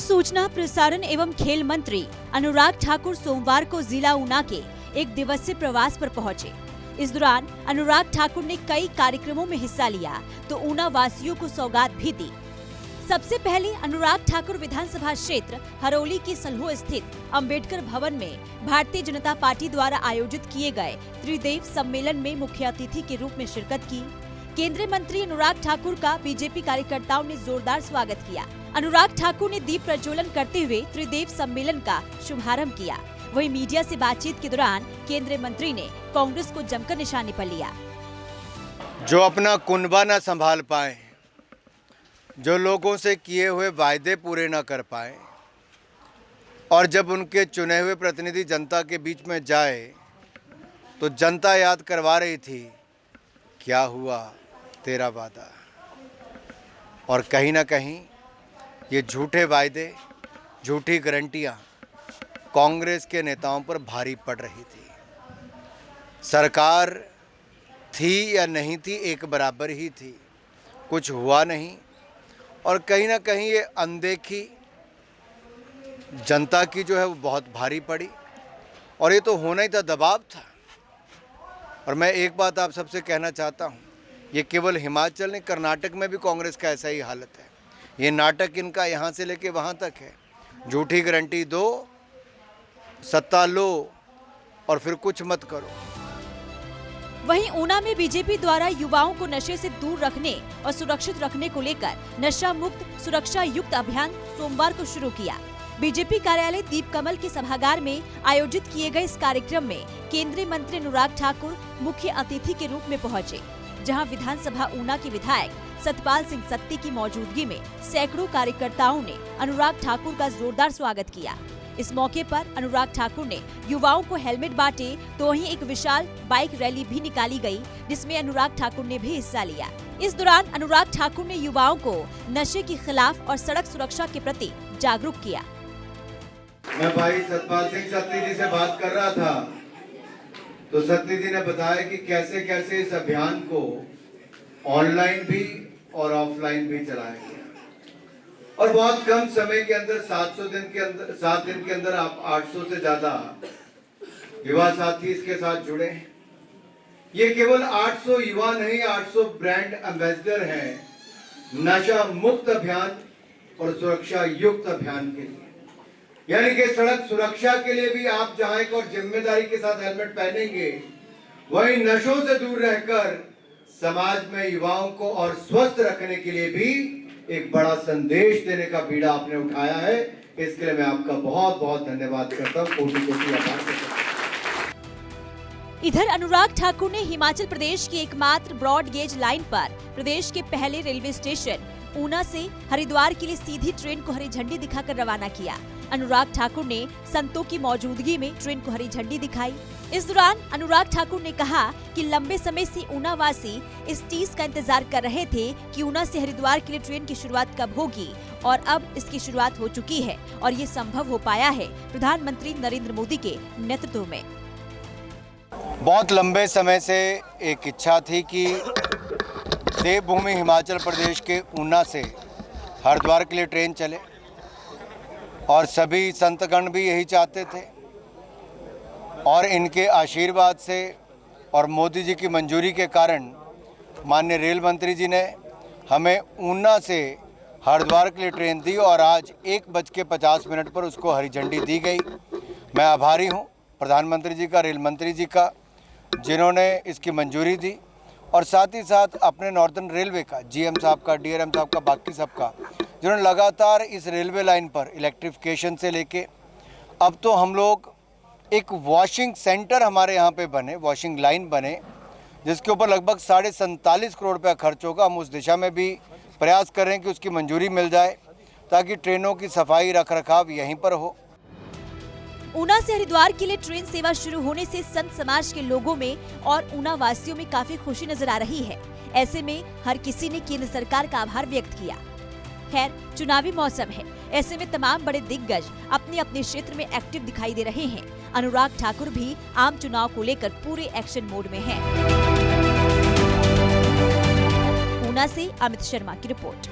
सूचना प्रसारण एवं खेल मंत्री अनुराग ठाकुर सोमवार को जिला ऊना के एक दिवसीय प्रवास पर पहुंचे। इस दौरान अनुराग ठाकुर ने कई कार्यक्रमों में हिस्सा लिया तो ऊना वासियों को सौगात भी दी। सबसे पहले अनुराग ठाकुर विधानसभा क्षेत्र हरोली के सलहो स्थित अंबेडकर भवन में भारतीय जनता पार्टी द्वारा आयोजित किए गए त्रिदेव सम्मेलन में मुख्य अतिथि के रूप में शिरकत की। केंद्रीय मंत्री अनुराग ठाकुर का बीजेपी कार्यकर्ताओं ने जोरदार स्वागत किया। अनुराग ठाकुर ने दीप प्रज्वलन करते हुए त्रिदेव सम्मेलन का शुभारंभ किया। वहीं मीडिया से बातचीत के दौरान केंद्रीय मंत्री ने कांग्रेस को जमकर निशाने पर लिया। जो अपना कुनबा न संभाल पाए, जो लोगों से किए हुए वायदे पूरे न कर पाए और जब उनके चुने हुए प्रतिनिधि जनता के बीच में जाए तो जनता याद करवा रही थी क्या हुआ तेरा वादा। और कहीं ना कहीं ये झूठे वायदे, झूठी गारंटियां कांग्रेस के नेताओं पर भारी पड़ रही थी। सरकार थी या नहीं थी, एक बराबर ही थी, कुछ हुआ नहीं। और कहीं ना कहीं ये अनदेखी जनता की जो है वो बहुत भारी पड़ी और ये तो होना ही था, दबाव था। और मैं एक बात आप सबसे कहना चाहता हूँ, ये केवल हिमाचल नहीं, कर्नाटक में भी कांग्रेस का ऐसा ही हालत है। ये नाटक इनका यहाँ से लेके वहाँ तक है। झूठी गारंटी दो, सत्ता लो और फिर कुछ मत करो। वहीं ऊना में बीजेपी द्वारा युवाओं को नशे से दूर रखने और सुरक्षित रखने को लेकर नशा मुक्त सुरक्षा युक्त अभियान सोमवार को शुरू किया। बीजेपी कार्यालय दीप कमल के सभागार में आयोजित किए गए इस कार्यक्रम में केंद्रीय मंत्री अनुराग ठाकुर मुख्य अतिथि के रूप में पहुंचे, जहां विधानसभा ऊना के विधायक सतपाल सिंह सत्ती की मौजूदगी में सैकड़ों कार्यकर्ताओं ने अनुराग ठाकुर का जोरदार स्वागत किया। इस मौके पर अनुराग ठाकुर ने युवाओं को हेलमेट बांटे तो वहीं एक विशाल बाइक रैली भी निकाली गई, जिसमें अनुराग ठाकुर ने भी हिस्सा लिया। इस दौरान अनुराग ठाकुर ने युवाओं को नशे के खिलाफ और सड़क सुरक्षा के प्रति जागरूक किया। मैं भाई सतपाल सिंह सत्ती जी से बात कर रहा था तो सत्ती जी ने बताया कि कैसे कैसे इस अभियान को ऑनलाइन भी और ऑफलाइन भी चलाया गया और बहुत कम समय के अंदर 7 दिन के अंदर आप 800 से ज्यादा युवा साथी इसके साथ जुड़े। ये केवल 800 युवा नहीं, 800 ब्रांड एम्बेसडर हैं नशा मुक्त अभियान और सुरक्षा युक्त अभियान के लिए। यानी कि सड़क सुरक्षा के लिए भी आप जहां एक और जिम्मेदारी के साथ हेलमेट पहनेंगे, वहीं नशों से दूर रहकर समाज में युवाओं को और स्वस्थ रखने के लिए भी एक बड़ा संदेश देने का बीड़ा आपने उठाया है। इसके लिए मैं आपका बहुत बहुत धन्यवाद करता हूँ, कोटि-कोटि आभार करता हूँ। इधर अनुराग ठाकुर ने हिमाचल प्रदेश की एकमात्र ब्रॉड गेज लाइन पर प्रदेश के पहले रेलवे स्टेशन ऊना से हरिद्वार के लिए सीधी ट्रेन को हरी झंडी दिखाकर रवाना किया। अनुराग ठाकुर ने संतों की मौजूदगी में ट्रेन को हरी झंडी दिखाई। इस दौरान अनुराग ठाकुर ने कहा कि लंबे समय से ऊना वासी इस चीज का इंतजार कर रहे थे कि ऊना से हरिद्वार के लिए ट्रेन की शुरुआत कब होगी और अब इसकी शुरुआत हो चुकी है और ये संभव हो पाया है प्रधानमंत्री नरेंद्र मोदी के नेतृत्व में। बहुत लंबे समय से एक इच्छा थी कि देवभूमि हिमाचल प्रदेश के ऊना से हरिद्वार के लिए ट्रेन चले और सभी संतगण भी यही चाहते थे और इनके आशीर्वाद से और मोदी जी की मंजूरी के कारण माननीय रेल मंत्री जी ने हमें ऊना से हरिद्वार के लिए ट्रेन दी और आज 1:50 पर उसको हरी झंडी दी गई। मैं आभारी हूँ प्रधानमंत्री जी का, रेल मंत्री जी का, जिन्होंने इसकी मंजूरी दी और साथ ही साथ अपने नॉर्दर्न रेलवे का, जीएम साहब का, डीआरएम साहब का, बाकी सबका, जिन्होंने लगातार इस रेलवे लाइन पर इलेक्ट्रिफिकेशन से लेके अब तो हम लोग एक वॉशिंग सेंटर हमारे यहाँ पे बने, वॉशिंग लाइन बने, जिसके ऊपर लगभग 47.5 करोड़ रुपया खर्च होगा। हम उस दिशा में भी प्रयास कर रहे हैं कि उसकी मंजूरी मिल जाए ताकि ट्रेनों की सफाई रख रखाव यहीं पर हो। ऊना से हरिद्वार के लिए ट्रेन सेवा शुरू होने से संत समाज के लोगों में और ऊना वासियों में काफी खुशी नजर आ रही है। ऐसे में हर किसी ने केंद्र सरकार का आभार व्यक्त किया। खैर, चुनावी मौसम है, ऐसे में तमाम बड़े दिग्गज अपने अपने क्षेत्र में एक्टिव दिखाई दे रहे हैं। अनुराग ठाकुर भी आम चुनाव को लेकर पूरे एक्शन मोड में हैं। ऊना से अमित शर्मा की रिपोर्ट।